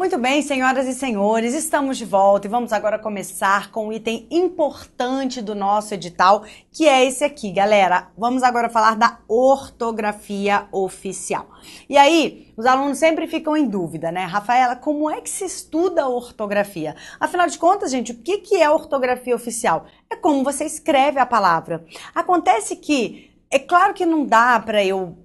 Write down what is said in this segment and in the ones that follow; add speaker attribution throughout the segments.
Speaker 1: Muito bem, senhoras e senhores, estamos de volta e vamos agora começar com um item importante do nosso edital, que é esse aqui, galera. Vamos agora falar da ortografia oficial. E aí, os alunos sempre ficam em dúvida, né? Rafaela, como é que se estuda a ortografia? Afinal de contas, gente, o que é ortografia oficial? É como você escreve a palavra. Acontece que é claro que não dá para eu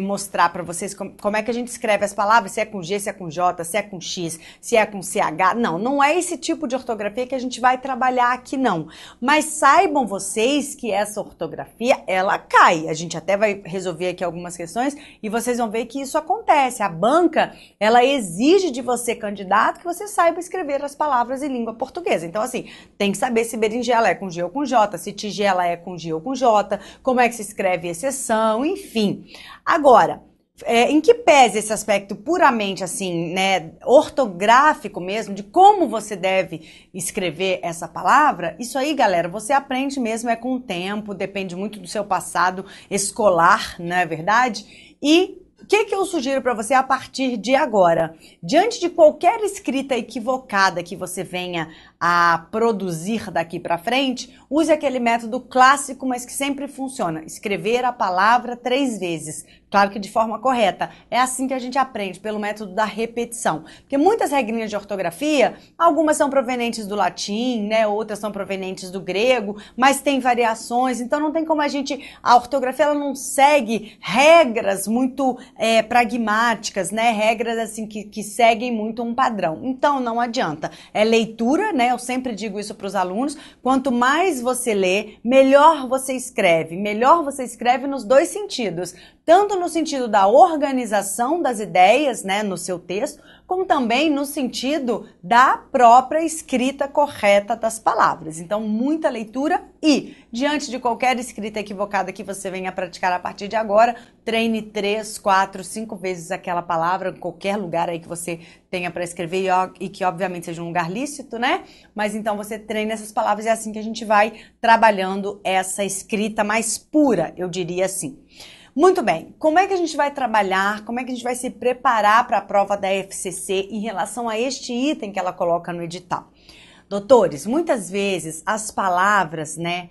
Speaker 1: mostrar para vocês como é que a gente escreve as palavras, se é com G, se é com J, se é com X, se é com CH. Não é esse tipo de ortografia que a gente vai trabalhar aqui, não. Mas saibam vocês que essa ortografia, ela cai. A gente até vai resolver aqui algumas questões e vocês vão ver que isso acontece. A banca, ela exige de você, candidato, que você saiba escrever as palavras em língua portuguesa. Então, assim, tem que saber se berinjela é com G ou com J, se tigela é com G ou com J, como é que se escreve exceção, enfim. Agora, em que pese esse aspecto puramente assim, né, ortográfico mesmo, de como você deve escrever essa palavra, isso aí, galera, você aprende mesmo com o tempo, depende muito do seu passado escolar, não é verdade? E o que eu sugiro para você a partir de agora? Diante de qualquer escrita equivocada que você venha a produzir daqui para frente, use aquele método clássico, mas que sempre funciona. Escrever a palavra 3 vezes. Claro que de forma correta. É assim que a gente aprende, pelo método da repetição. Porque muitas regrinhas de ortografia, algumas são provenientes do latim, né? Outras são provenientes do grego, mas tem variações. Então não tem como a ortografia ela não segue regras muito pragmáticas, né? Regras assim que seguem muito um padrão. Então não adianta. É leitura, né? Eu sempre digo isso para os alunos. Quanto mais você lê, melhor você escreve. Melhor você escreve nos dois sentidos. Tanto no sentido da organização das ideias, né, no seu texto, como também no sentido da própria escrita correta das palavras. Então, muita leitura e, diante de qualquer escrita equivocada que você venha praticar a partir de agora, treine 3, 4, 5 vezes aquela palavra em qualquer lugar aí que você tenha para escrever e que, obviamente, seja um lugar lícito, né? Mas então você treina essas palavras e é assim que a gente vai trabalhando essa escrita mais pura, eu diria assim. Muito bem, como é que a gente vai trabalhar, como é que a gente vai se preparar para a prova da FCC em relação a este item que ela coloca no edital? Doutores, muitas vezes as palavras, né,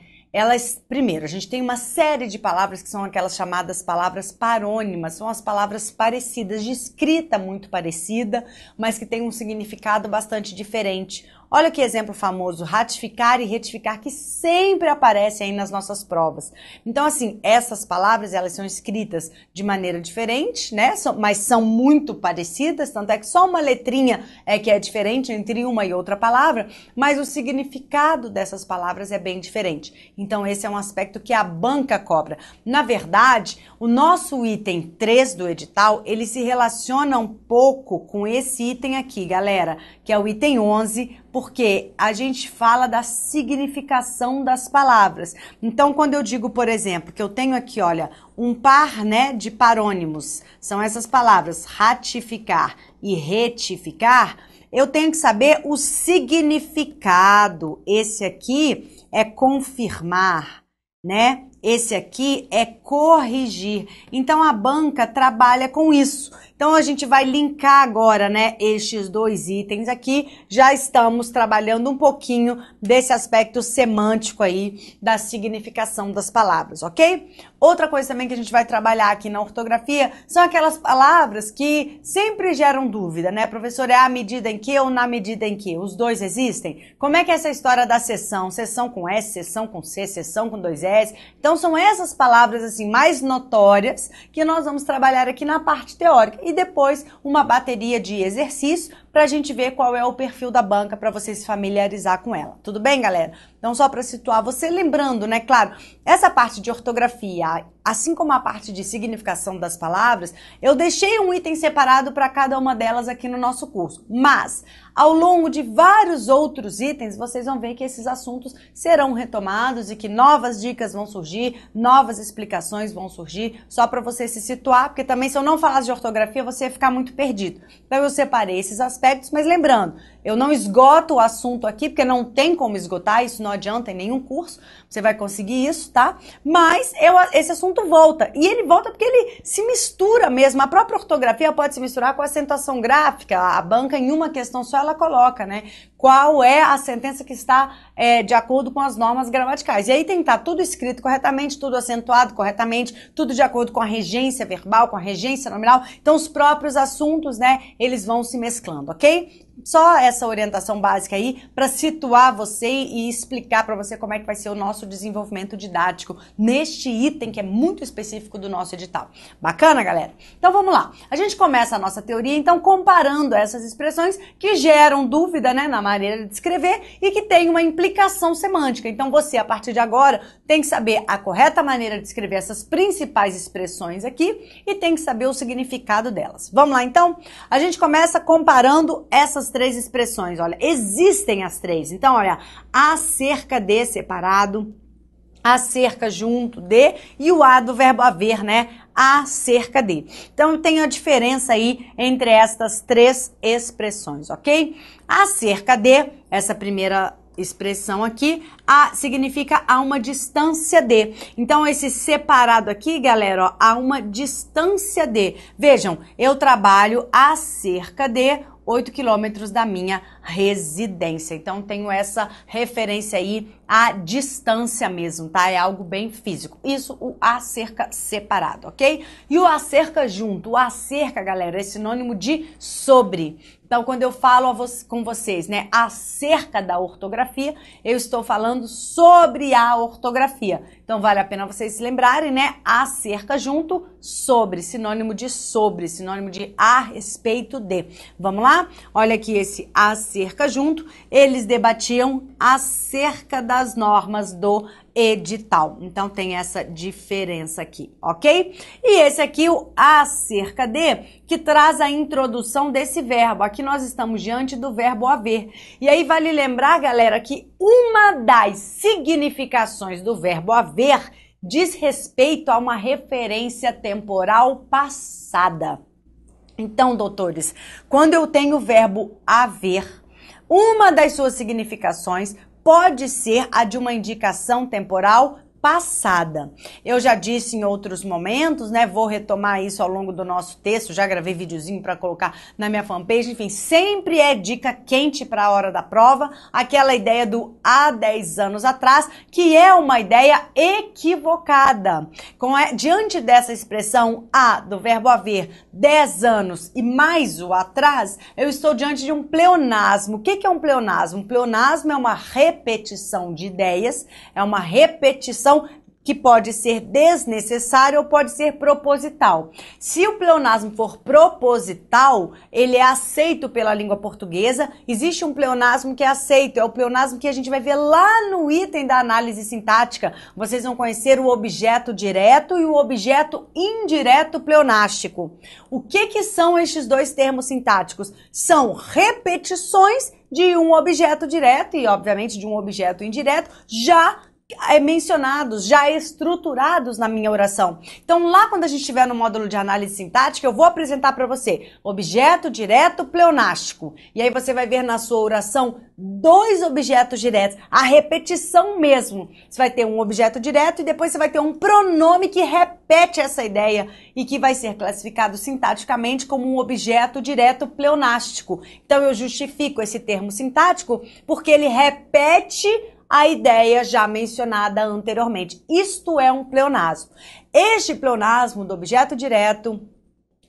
Speaker 1: primeiro, a gente tem uma série de palavras que são aquelas chamadas palavras parônimas, são as palavras parecidas, de escrita muito parecida, mas que tem um significado bastante diferente. Olha que exemplo famoso, ratificar e retificar, que sempre aparece aí nas nossas provas. Então, assim, essas palavras, elas são escritas de maneira diferente, né? Mas são muito parecidas, tanto é que só uma letrinha é que é diferente entre uma e outra palavra, mas o significado dessas palavras é bem diferente. Então, esse é um aspecto que a banca cobra. Na verdade, o nosso item 3 do edital, ele se relaciona um pouco com esse item aqui, galera, que é o item 11, porque a gente fala da significação das palavras. Então, quando eu digo, por exemplo, que eu tenho aqui, olha, um par, né, de parônimos, são essas palavras ratificar e retificar, eu tenho que saber o significado. Esse aqui é confirmar, né? Esse aqui é corrigir. Então, a banca trabalha com isso. Então, a gente vai linkar agora, né, estes dois itens aqui. Já estamos trabalhando um pouquinho desse aspecto semântico aí da significação das palavras, ok? Outra coisa também que a gente vai trabalhar aqui na ortografia são aquelas palavras que sempre geram dúvida, né? Professor, é à medida em que ou na medida em que? Os dois existem? Como é que é essa história da seção? Seção com S, seção com C, seção com 2 S. Então, são essas palavras assim mais notórias que nós vamos trabalhar aqui na parte teórica. E depois uma bateria de exercícios para a gente ver qual é o perfil da banca para você se familiarizar com ela. Tudo bem, galera? Então, só para situar você, lembrando, né, claro, essa parte de ortografia, assim como a parte de significação das palavras, eu deixei um item separado para cada uma delas aqui no nosso curso. Mas, ao longo de vários outros itens, vocês vão ver que esses assuntos serão retomados e que novas dicas vão surgir, novas explicações vão surgir, só para você se situar, porque também se eu não falasse de ortografia, você ia ficar muito perdido. Então, eu separei esses aspectos aspectos, mas lembrando, eu não esgoto o assunto aqui, porque não tem como esgotar, isso não adianta em nenhum curso, você vai conseguir isso, tá? Mas esse assunto volta, e ele volta porque ele se mistura mesmo, a própria ortografia pode se misturar com a acentuação gráfica, a banca em uma questão só ela coloca, né? Qual é a sentença que está de acordo com as normas gramaticais. E aí tem que estar tudo escrito corretamente, tudo acentuado corretamente, tudo de acordo com a regência verbal, com a regência nominal. Então os próprios assuntos, né, eles vão se mesclando, ok? Só essa orientação básica aí para situar você e explicar para você como é que vai ser o nosso desenvolvimento didático neste item que é muito específico do nosso edital. Bacana, galera? Então vamos lá. A gente começa a nossa teoria, então, comparando essas expressões que geram dúvida, né, na maneira de escrever e que tem uma implicação semântica. Então você, a partir de agora, tem que saber a correta maneira de escrever essas principais expressões aqui e tem que saber o significado delas. Vamos lá, então? A gente começa comparando essas três expressões. Olha, existem as três. Então, olha, acerca de separado, acerca junto de e o a do verbo haver, né? Acerca de. Então, tem a diferença aí entre estas três expressões, ok? Acerca de, essa primeira expressão aqui, significa a uma distância de. Então, esse separado aqui, galera, ó, a uma distância de. Vejam, eu trabalho a cerca de 8 quilômetros da minha residência. Então, tenho essa referência aí à distância mesmo, tá? É algo bem físico. Isso, o acerca separado, ok? E o acerca junto. O acerca, galera, é sinônimo de sobre. Então, quando eu falo com vocês, né, acerca da ortografia, eu estou falando sobre a ortografia. Então, vale a pena vocês se lembrarem, né? Acerca junto, sobre, sinônimo de sobre, sinônimo de a respeito de. Vamos lá? Olha aqui esse acerca junto. Eles debatiam acerca das normas do edital. Então, tem essa diferença aqui, ok? E esse aqui, o acerca de, que traz a introdução desse verbo. Aqui nós estamos diante do verbo haver. E aí vale lembrar, galera, que uma das significações do verbo haver diz respeito a uma referência temporal passada. Então, doutores, quando eu tenho o verbo haver, uma das suas significações pode ser a de uma indicação temporal passada. Eu já disse em outros momentos, né? Vou retomar isso ao longo do nosso texto, já gravei videozinho para colocar na minha fanpage, enfim, sempre é dica quente para a hora da prova, aquela ideia do há 10 anos atrás, que é uma ideia equivocada. Diante dessa expressão há do verbo haver 10 anos e mais o atrás, eu estou diante de um pleonasmo. O que é um pleonasmo? Um pleonasmo é uma repetição de ideias, é uma repetição que pode ser desnecessária ou pode ser proposital. Se o pleonasmo for proposital, ele é aceito pela língua portuguesa. Existe um pleonasmo que é aceito, é o pleonasmo que a gente vai ver lá no item da análise sintática. Vocês vão conhecer o objeto direto e o objeto indireto pleonástico. O que são estes dois termos sintáticos? São repetições de um objeto direto e, obviamente, de um objeto indireto já mencionados, já estruturados na minha oração. Então, lá quando a gente estiver no módulo de análise sintática, eu vou apresentar para você objeto direto pleonástico. E aí você vai ver na sua oração dois objetos diretos, a repetição mesmo. Você vai ter um objeto direto e depois você vai ter um pronome que repete essa ideia e que vai ser classificado sintaticamente como um objeto direto pleonástico. Então, eu justifico esse termo sintático porque ele repete a ideia já mencionada anteriormente. Isto é um pleonasmo. Este pleonasmo do objeto direto,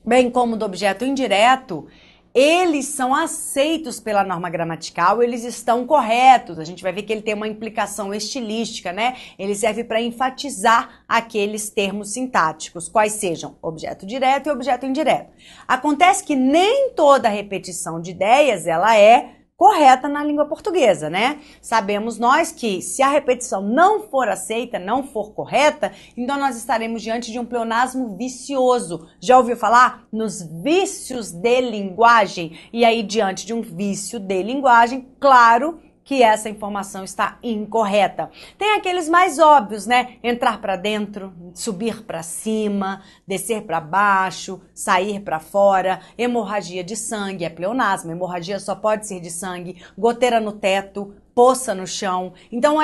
Speaker 1: bem como do objeto indireto, eles são aceitos pela norma gramatical, eles estão corretos. A gente vai ver que ele tem uma implicação estilística, né? Ele serve para enfatizar aqueles termos sintáticos, quais sejam objeto direto e objeto indireto. Acontece que nem toda repetição de ideias, ela é correta na língua portuguesa, né? Sabemos nós que se a repetição não for aceita, não for correta, então nós estaremos diante de um pleonasmo vicioso. Já ouviu falar nos vícios de linguagem? E aí, diante de um vício de linguagem, claro que essa informação está incorreta. Tem aqueles mais óbvios, né? Entrar para dentro, subir para cima, descer para baixo, sair para fora, hemorragia de sangue, é pleonasmo, hemorragia só pode ser de sangue, goteira no teto, poça no chão. Então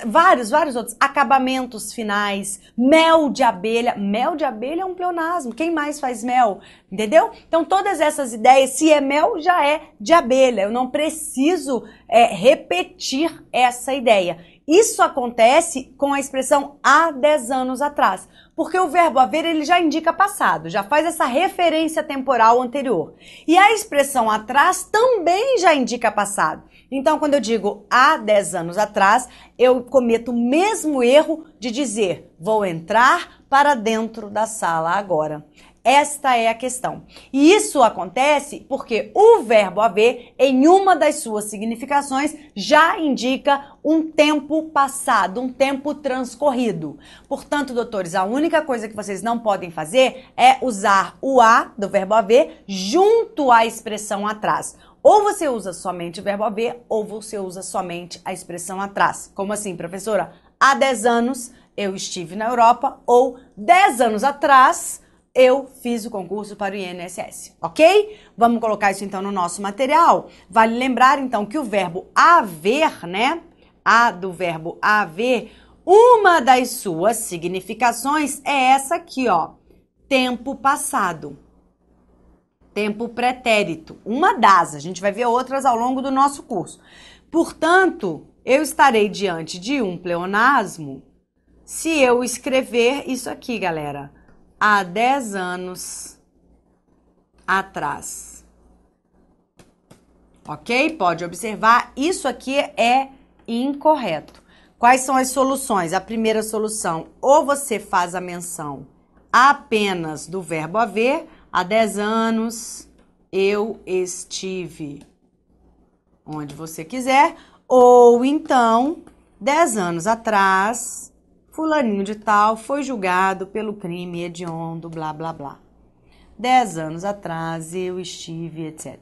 Speaker 1: vários outros, acabamentos finais, mel de abelha é um pleonasmo, quem mais faz mel? Entendeu? Então todas essas ideias, se é mel, já é de abelha, eu não preciso repetir essa ideia. Isso acontece com a expressão há 10 anos atrás, porque o verbo haver ele já indica passado, já faz essa referência temporal anterior. E a expressão atrás também já indica passado. Então, quando eu digo há 10 anos atrás, eu cometo o mesmo erro de dizer vou entrar para dentro da sala agora. Esta é a questão. E isso acontece porque o verbo haver, em uma das suas significações, já indica um tempo passado, um tempo transcorrido. Portanto, doutores, a única coisa que vocês não podem fazer é usar o a do verbo haver junto à expressão atrás. Ou você usa somente o verbo haver, ou você usa somente a expressão atrás. Como assim, professora? Há 10 anos eu estive na Europa, ou 10 anos atrás eu fiz o concurso para o INSS, ok? Vamos colocar isso então no nosso material. Vale lembrar então que o verbo haver, né? A do verbo haver, uma das suas significações é essa aqui, ó. Tempo passado. Tempo pretérito. Uma das, a gente vai ver outras ao longo do nosso curso. Portanto, eu estarei diante de um pleonasmo se eu escrever isso aqui, galera. Há 10 anos atrás. Ok? Pode observar, isso aqui é incorreto. Quais são as soluções? A primeira solução, ou você faz a menção apenas do verbo haver, há 10 anos eu estive onde você quiser, ou então, 10 anos atrás, fulaninho de tal foi julgado pelo crime hediondo, blá, blá, blá. 10 anos atrás eu estive, etc.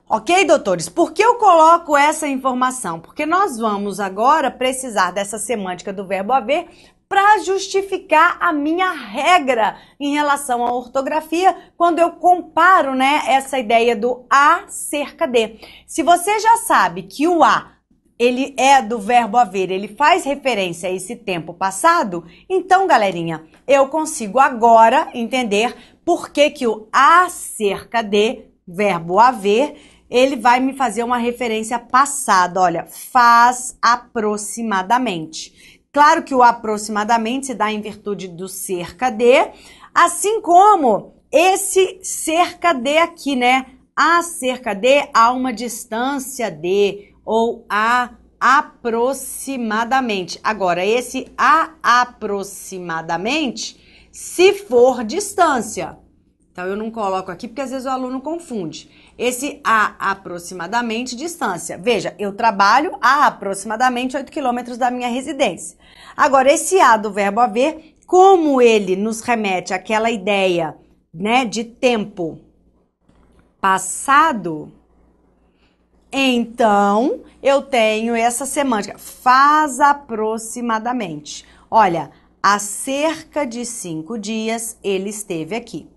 Speaker 1: Ok, doutores? Por que eu coloco essa informação? Porque nós vamos agora precisar dessa semântica do verbo haver para justificar a minha regra em relação à ortografia quando eu comparo, né, essa ideia do acerca de. Se você já sabe que o a ele é do verbo haver, ele faz referência a esse tempo passado, então, galerinha, eu consigo agora entender por que que o acerca de, verbo haver, ele vai me fazer uma referência passada, olha, faz aproximadamente. Claro que o aproximadamente se dá em virtude do cerca de, assim como esse cerca de aqui, né? Acerca de, a uma distância de, ou a aproximadamente. Agora, esse a aproximadamente, se for distância. Então, eu não coloco aqui porque às vezes o aluno confunde. Esse a aproximadamente, distância. Veja, eu trabalho a aproximadamente 8 quilômetros da minha residência. Agora, esse a do verbo haver, como ele nos remete àquela ideia, né, de tempo passado, então, eu tenho essa semântica, faz aproximadamente. Olha, há cerca de 5 dias ele esteve aqui.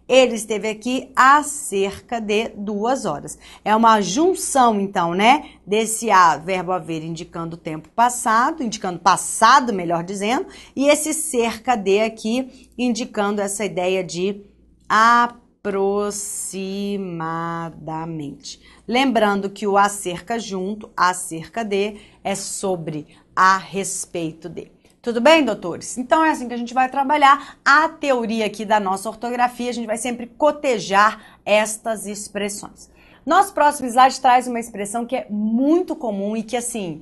Speaker 1: Ele esteve aqui há cerca de 2 horas. É uma junção, então, né, desse a, verbo haver, indicando o tempo passado, indicando passado, melhor dizendo, e esse cerca de aqui, indicando essa ideia de aproximadamente. Lembrando que o acerca junto, acerca de, é sobre, a respeito de. Tudo bem, doutores? Então é assim que a gente vai trabalhar a teoria aqui da nossa ortografia, a gente vai sempre cotejar estas expressões. Nosso próximo slide traz uma expressão que é muito comum e que, assim,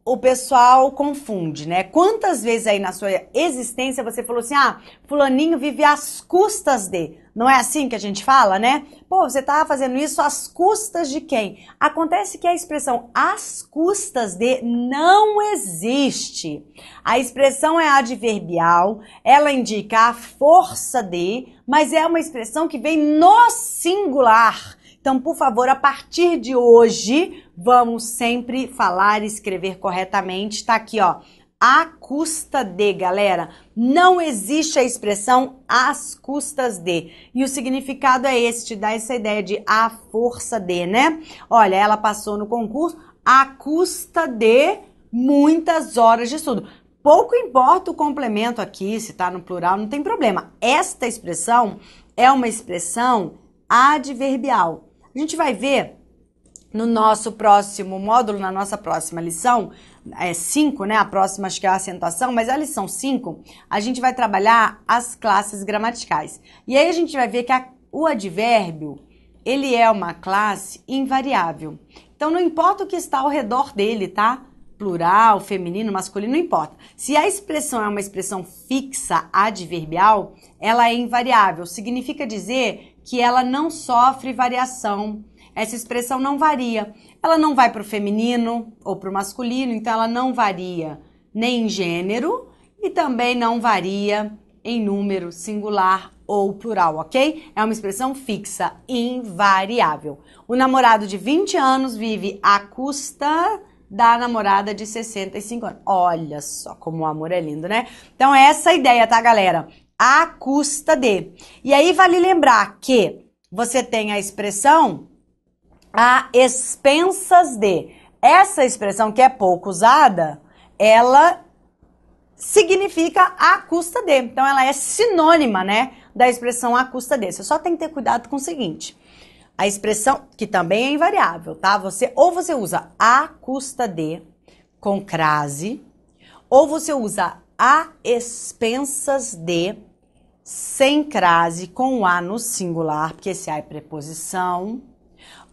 Speaker 1: o pessoal confunde, né? Quantas vezes aí na sua existência você falou assim, ah, fulaninho vive às custas de. Não é assim que a gente fala, né? Pô, você tá fazendo isso às custas de quem? Acontece que a expressão às custas de não existe. A expressão é adverbial, ela indica a força de, mas é uma expressão que vem no singular. Então, por favor, a partir de hoje, vamos sempre falar e escrever corretamente. Tá aqui, ó. À custa de, galera. Não existe a expressão às custas de. E o significado é esse, te dá essa ideia de à força de, né? Olha, ela passou no concurso à custa de muitas horas de estudo. Pouco importa o complemento aqui, se tá no plural, não tem problema. Esta expressão é uma expressão adverbial. A gente vai ver no nosso próximo módulo, na nossa próxima lição, 5, né? A próxima acho que é a acentuação, mas a lição 5, a gente vai trabalhar as classes gramaticais. E aí a gente vai ver que o advérbio, ele é uma classe invariável. Então não importa o que está ao redor dele, tá? Plural, feminino, masculino, não importa. Se a expressão é uma expressão fixa, adverbial, ela é invariável. Significa dizer que ela não sofre variação. Essa expressão não varia. Ela não vai para o feminino ou para o masculino, então ela não varia nem em gênero e também não varia em número singular ou plural, ok? É uma expressão fixa, invariável. O namorado de 20 anos vive à custa da namorada de 65 anos. Olha só como o amor é lindo, né? Então é essa a ideia, tá, galera? À custa de. E aí vale lembrar que você tem a expressão a expensas de. Essa expressão que é pouco usada, ela significa à custa de. Então ela é sinônima, né, da expressão à custa de. Você só tem que ter cuidado com o seguinte. A expressão, que também é invariável, tá? Ou você usa à custa de com crase, ou você usa a expensas de sem crase com o a no singular, porque esse a é preposição.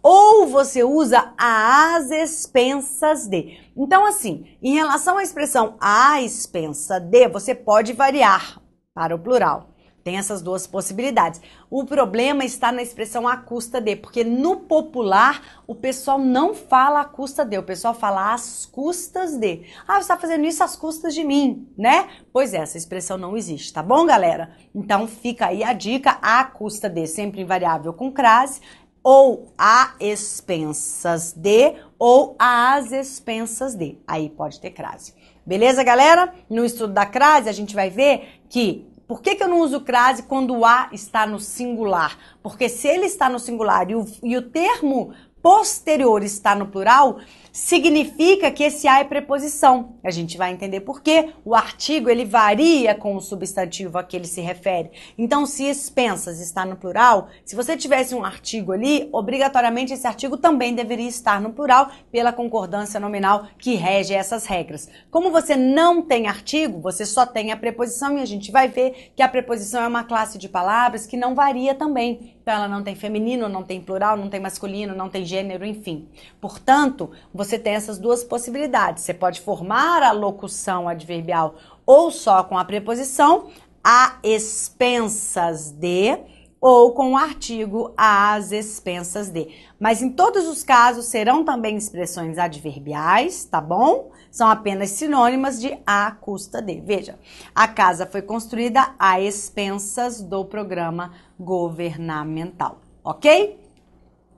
Speaker 1: Ou você usa às expensas de. Então, assim, em relação à expressão à expensa de, você pode variar para o plural. Tem essas duas possibilidades. O problema está na expressão à custa de, porque no popular o pessoal não fala à custa de, o pessoal fala às custas de. Ah, você está fazendo isso às custas de mim, né? Pois é, essa expressão não existe, tá bom, galera? Então fica aí a dica, à custa de, sempre invariável com crase, ou a expensas de, ou às expensas de. Aí pode ter crase. Beleza, galera? No estudo da crase, a gente vai ver que por que eu não uso crase quando o a está no singular? Porque se ele está no singular e o termo posterior está no plural, significa que esse a é preposição. A gente vai entender por quê. O artigo, ele varia com o substantivo a que ele se refere. Então, se expensas está no plural, se você tivesse um artigo ali, obrigatoriamente esse artigo também deveria estar no plural pela concordância nominal que rege essas regras. Como você não tem artigo, você só tem a preposição e a gente vai ver que a preposição é uma classe de palavras que não varia também. Então, ela não tem feminino, não tem plural, não tem masculino, não tem gênero, enfim. Portanto, você tem essas duas possibilidades. Você pode formar a locução adverbial ou só com a preposição a expensas de, ou com o artigo às expensas de. Mas em todos os casos serão também expressões adverbiais, tá bom? São apenas sinônimas de à custa de. Veja, a casa foi construída a expensas do programa governamental, ok?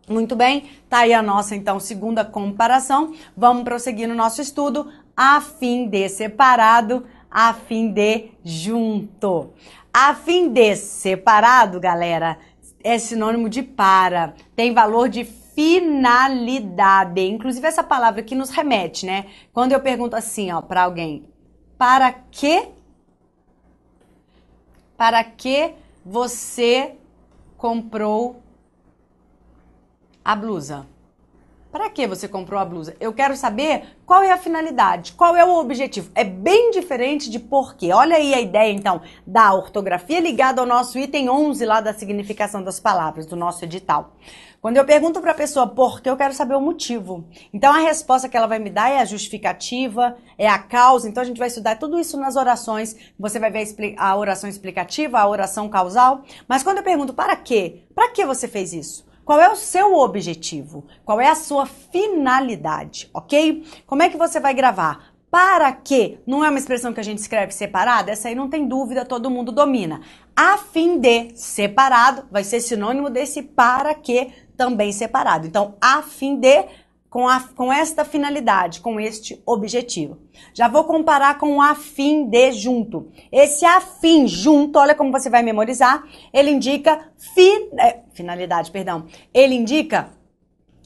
Speaker 1: Muito bem, tá aí a nossa, então, segunda comparação. Vamos prosseguir no nosso estudo, a fim de separado, a fim de junto. A fim de separado, galera, é sinônimo de para, tem valor de finalidade. Inclusive, essa palavra aqui nos remete, né? Quando eu pergunto assim, ó, para alguém, para que você comprou a blusa? Para que você comprou a blusa? Eu quero saber qual é a finalidade, qual é o objetivo. É bem diferente de porquê. Olha aí a ideia, então, da ortografia ligada ao nosso item 11 lá da significação das palavras, do nosso edital. Quando eu pergunto para a pessoa por quê, eu quero saber o motivo. Então, a resposta que ela vai me dar é a justificativa, é a causa. Então, a gente vai estudar tudo isso nas orações. Você vai ver a oração explicativa, a oração causal. Mas quando eu pergunto para quê? Para que você fez isso? Qual é o seu objetivo? Qual é a sua finalidade, ok? Como é que você vai gravar? Para que? Não é uma expressão que a gente escreve separada? Essa aí não tem dúvida, todo mundo domina. A fim de separado vai ser sinônimo desse para que também separado. Então, a fim de com esta finalidade, com este objetivo. Já vou comparar com o a fim de junto. Esse a fim junto, olha como você vai memorizar, ele indica finalidade, perdão. Ele indica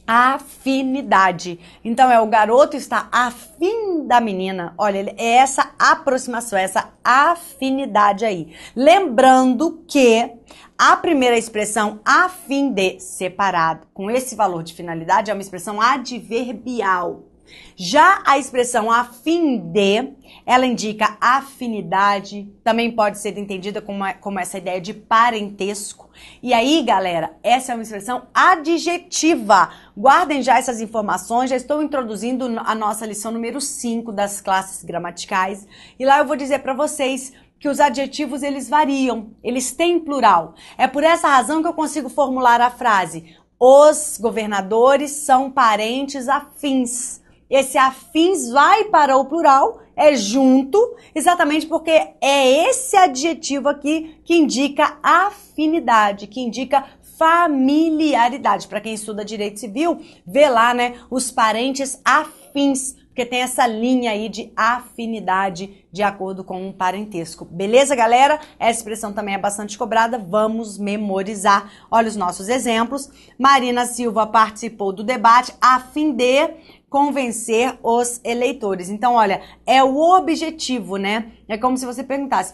Speaker 1: afinidade. Então, o garoto está afim da menina. Olha, é essa aproximação, essa afinidade aí. Lembrando que a primeira expressão, a fim de, separado, com esse valor de finalidade, é uma expressão adverbial. Já a expressão a fim de, ela indica afinidade, também pode ser entendida como essa ideia de parentesco. E aí, galera, essa é uma expressão adjetiva. Guardem já essas informações, já estou introduzindo a nossa lição número 5 das classes gramaticais. E lá eu vou dizer para vocês que os adjetivos, eles variam, eles têm plural. É por essa razão que eu consigo formular a frase: os governadores são parentes afins. Esse afins vai para o plural, é junto, exatamente porque é esse adjetivo aqui que indica afinidade, que indica familiaridade. Para quem estuda direito civil, vê lá, né, os parentes afins, porque tem essa linha aí de afinidade de acordo com um parentesco. Beleza, galera? Essa expressão também é bastante cobrada, vamos memorizar. Olha os nossos exemplos. Marina Silva participou do debate a fim de convencer os eleitores. Então, olha, é o objetivo, né? É como se você perguntasse,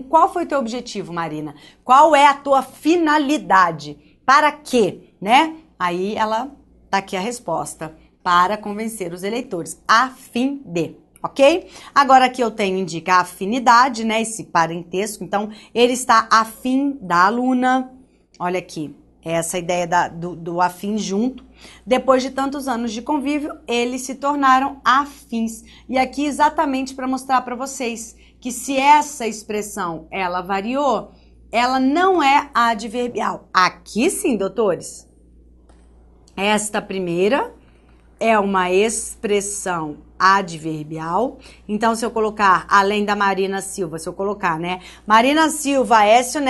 Speaker 1: qual foi o teu objetivo, Marina? Qual é a tua finalidade? Para quê, né? Aí ela tá aqui a resposta. Para convencer os eleitores, a fim de, ok? Agora aqui eu tenho, indica a afinidade, né? Esse parentesco, então ele está afim da aluna. Olha aqui, essa ideia do afim junto. Depois de tantos anos de convívio, eles se tornaram afins. E aqui exatamente para mostrar para vocês que se essa expressão, ela variou, ela não é adverbial. Aqui sim, doutores. Esta primeira é uma expressão adverbial. Então, se eu colocar, além da Marina Silva, se eu colocar, né? Marina Silva, Aécio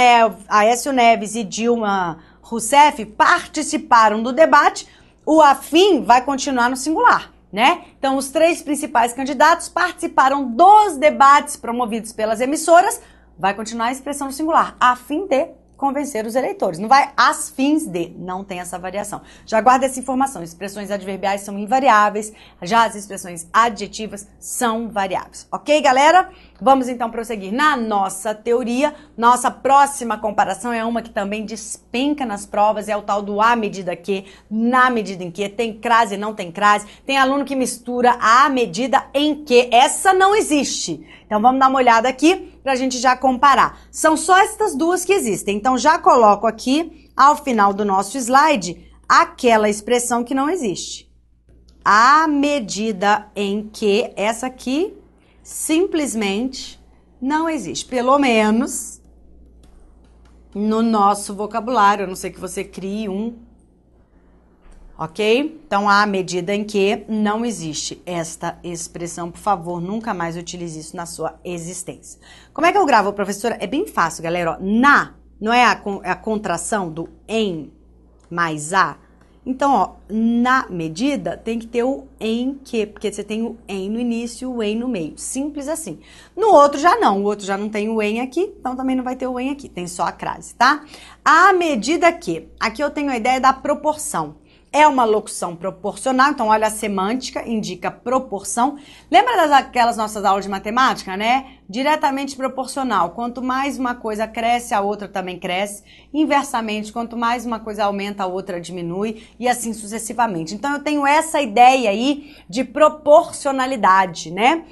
Speaker 1: Neves e Dilma Rousseff participaram do debate, o afim vai continuar no singular, né? Então, os 3 principais candidatos participaram dos debates promovidos pelas emissoras, vai continuar a expressão no singular, a fim de convencer os eleitores. Não vai às fins de, não tem essa variação. Já guarda essa informação, expressões adverbiais são invariáveis, já as expressões adjetivas são variáveis. Ok, galera? Vamos então prosseguir na nossa teoria. Nossa próxima comparação é uma que também despenca nas provas, é o tal do à medida que, na medida em que, tem crase e não tem crase, tem aluno que mistura à medida em que, essa não existe. Então vamos dar uma olhada aqui pra gente já comparar. São só estas duas que existem, então já coloco aqui, ao final do nosso slide, aquela expressão que não existe. À medida em que, essa aqui, simplesmente não existe. Pelo menos no nosso vocabulário, a não ser que você crie um. Ok? Então, à medida em que não existe esta expressão, por favor, nunca mais utilize isso na sua existência. Como é que eu gravo, professora? É bem fácil, galera. Ó, não é a contração do em mais a? Então, ó, na medida tem que ter o em que, porque você tem o em no início e o em no meio. Simples assim. No outro já não, o outro já não tem o em aqui, então também não vai ter o em aqui, tem só a crase, tá? À medida que, aqui eu tenho a ideia da proporção. É uma locução proporcional, então olha a semântica, indica proporção. Lembra daquelas nossas aulas de matemática, né? Diretamente proporcional. Quanto mais uma coisa cresce, a outra também cresce. Inversamente, quanto mais uma coisa aumenta, a outra diminui e assim sucessivamente. Então eu tenho essa ideia aí de proporcionalidade, né?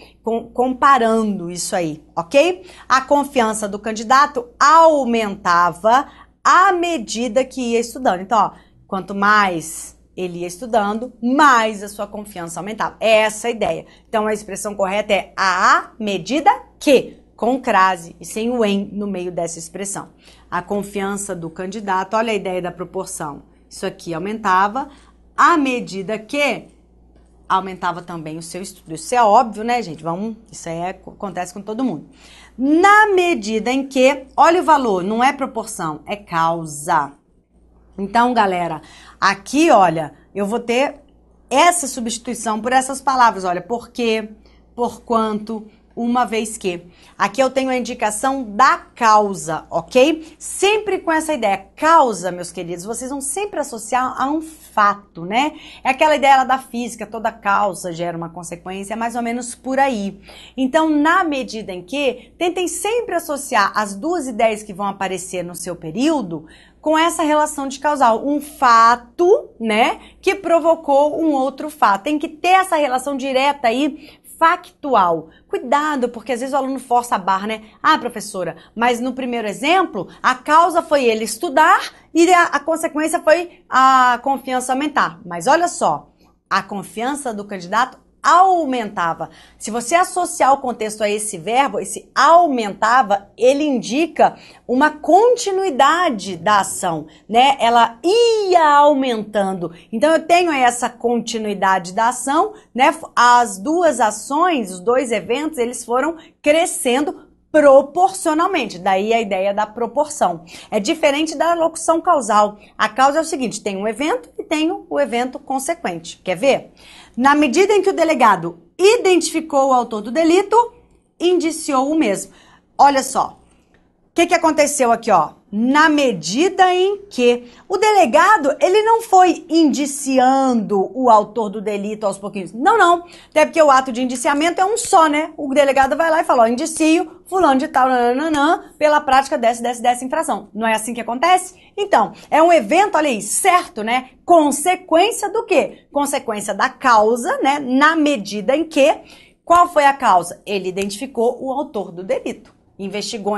Speaker 1: Comparando isso aí, ok? A confiança do candidato aumentava à medida que ia estudando. Então, ó, quanto mais ele ia estudando, mais a sua confiança aumentava. É essa a ideia. Então, a expressão correta é à medida que, com crase e sem o em no meio dessa expressão. A confiança do candidato, olha a ideia da proporção. Isso aqui aumentava à medida que aumentava também o seu estudo. Isso é óbvio, né, gente? Isso aí acontece com todo mundo. Na medida em que, olha o valor, não é proporção, é causa. Então, galera, aqui, olha, eu vou ter essa substituição por essas palavras, olha, porque, porquanto, uma vez que. Aqui eu tenho a indicação da causa, ok? Sempre com essa ideia. Causa, meus queridos, vocês vão sempre associar a um fato, né? É aquela ideia da física, toda causa gera uma consequência, é mais ou menos por aí. Então, na medida em que, tentem sempre associar as duas ideias que vão aparecer no seu período com essa relação de causal. Um fato, né, que provocou um outro fato. Tem que ter essa relação direta aí, factual. Cuidado, porque às vezes o aluno força a barra, né? Ah, professora, mas no primeiro exemplo, a causa foi ele estudar e a consequência foi a confiança aumentar. Mas olha só, a confiança do candidato aumentava. Se você associar o contexto a esse verbo, esse aumentava, ele indica uma continuidade da ação, né? Ela ia aumentando. Então eu tenho aí essa continuidade da ação, né? As duas ações, os dois eventos, eles foram crescendo proporcionalmente, daí a ideia da proporção. É diferente da locução causal. A causa é o seguinte, tem um evento e tem o evento consequente. Quer ver? Na medida em que o delegado identificou o autor do delito, indiciou o mesmo. Olha só, o que aconteceu aqui, ó? Na medida em que o delegado, ele não foi indiciando o autor do delito aos pouquinhos. Não, não. Até porque o ato de indiciamento é um só, né? O delegado vai lá e fala, ó, indicio fulano de tal, nananã, pela prática dessa infração. Não é assim que acontece? Então, é um evento, olha aí, certo, né? Consequência do quê? Consequência da causa, né? Na medida em que, qual foi a causa? Ele identificou o autor do delito. Investigou,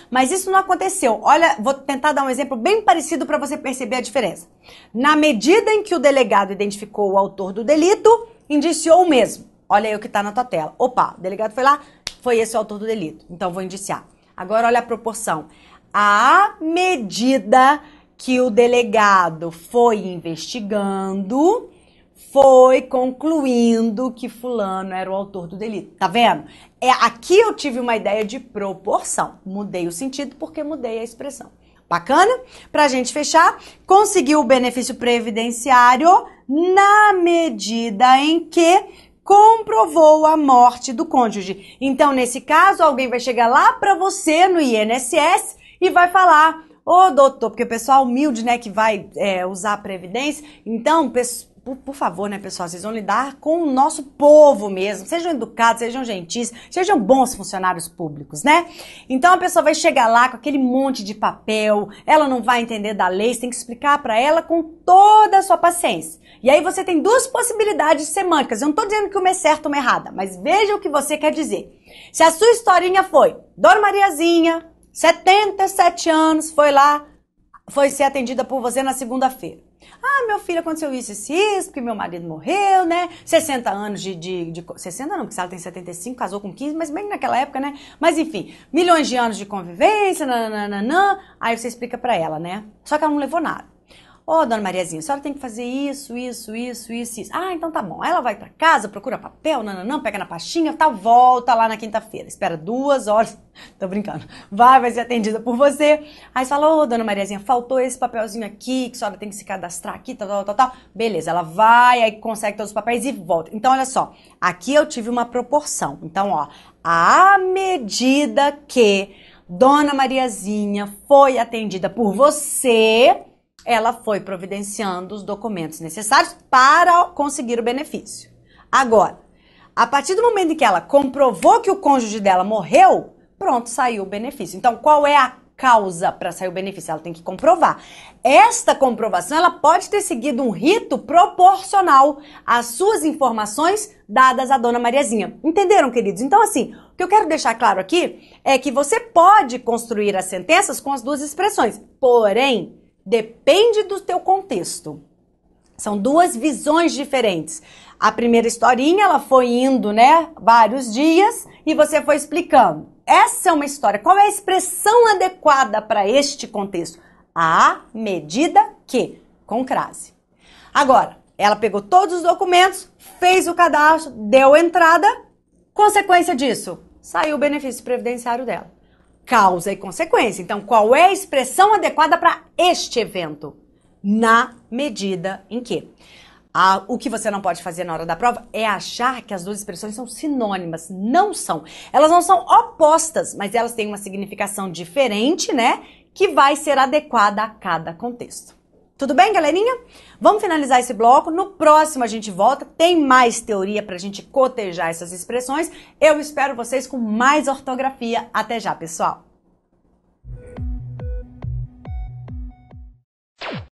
Speaker 1: mas isso não aconteceu. Olha, vou tentar dar um exemplo bem parecido para você perceber a diferença. Na medida em que o delegado identificou o autor do delito, indiciou o mesmo. Olha aí o que está na tua tela. Opa, o delegado foi lá, foi esse o autor do delito. Então, vou indiciar. Agora, olha a proporção. À medida que o delegado foi investigando, foi concluindo que fulano era o autor do delito. Tá vendo? Aqui eu tive uma ideia de proporção. Mudei o sentido porque mudei a expressão. Bacana? Pra gente fechar, conseguiu o benefício previdenciário na medida em que comprovou a morte do cônjuge. Então, nesse caso, alguém vai chegar lá pra você no INSS e vai falar, ô doutor, porque o pessoal humilde, né, que vai usar a previdência, então, por favor, né, pessoal, vocês vão lidar com o nosso povo mesmo. Sejam educados, sejam gentis, sejam bons funcionários públicos, né? Então a pessoa vai chegar lá com aquele monte de papel, ela não vai entender da lei, você tem que explicar para ela com toda a sua paciência. E aí você tem duas possibilidades semânticas. Eu não tô dizendo que uma é certa ou uma é errada, mas veja o que você quer dizer. Se a sua historinha foi, Dona Mariazinha, 77 anos, foi lá, foi ser atendida por você na segunda-feira. Ah, meu filho, aconteceu isso, porque meu marido morreu, né? 60 anos 60 não, porque ela tem 75, casou com 15, mas bem naquela época, né? Mas enfim, milhões de anos de convivência, nananana. Aí você explica pra ela, né? Só que ela não levou nada. Ô, dona Mariazinha, a senhora tem que fazer isso. Ah, então tá bom. Aí ela vai pra casa, procura papel, nananã, pega na pastinha, tá, volta lá na quinta-feira. Espera 2 horas. Tô brincando. Vai ser atendida por você. Aí você fala, ô, dona Mariazinha, faltou esse papelzinho aqui, que a senhora tem que se cadastrar aqui, tal. Beleza, ela vai, aí consegue todos os papéis e volta. Então, olha só. Aqui eu tive uma proporção. Então, ó, à medida que dona Mariazinha foi atendida por você, ela foi providenciando os documentos necessários para conseguir o benefício. Agora, a partir do momento em que ela comprovou que o cônjuge dela morreu, pronto, saiu o benefício. Então, qual é a causa para sair o benefício? Ela tem que comprovar. Esta comprovação, ela pode ter seguido um rito proporcional às suas informações dadas à dona Mariazinha. Entenderam, queridos? Então, assim, o que eu quero deixar claro aqui é que você pode construir as sentenças com as duas expressões, porém, depende do teu contexto. São duas visões diferentes. A primeira historinha, ela foi indo, né, vários dias e você foi explicando. Essa é uma história. Qual é a expressão adequada para este contexto? À medida que, com crase. Agora, ela pegou todos os documentos, fez o cadastro, deu entrada. Consequência disso, saiu o benefício previdenciário dela. Causa e consequência. Então, qual é a expressão adequada para este evento? Na medida em que. O que você não pode fazer na hora da prova é achar que as duas expressões são sinônimas. Não são. Elas não são opostas, mas elas têm uma significação diferente, né? Que vai ser adequada a cada contexto. Tudo bem, galerinha? Vamos finalizar esse bloco. No próximo a gente volta. Tem mais teoria pra gente cotejar essas expressões. Eu espero vocês com mais ortografia. Até já, pessoal!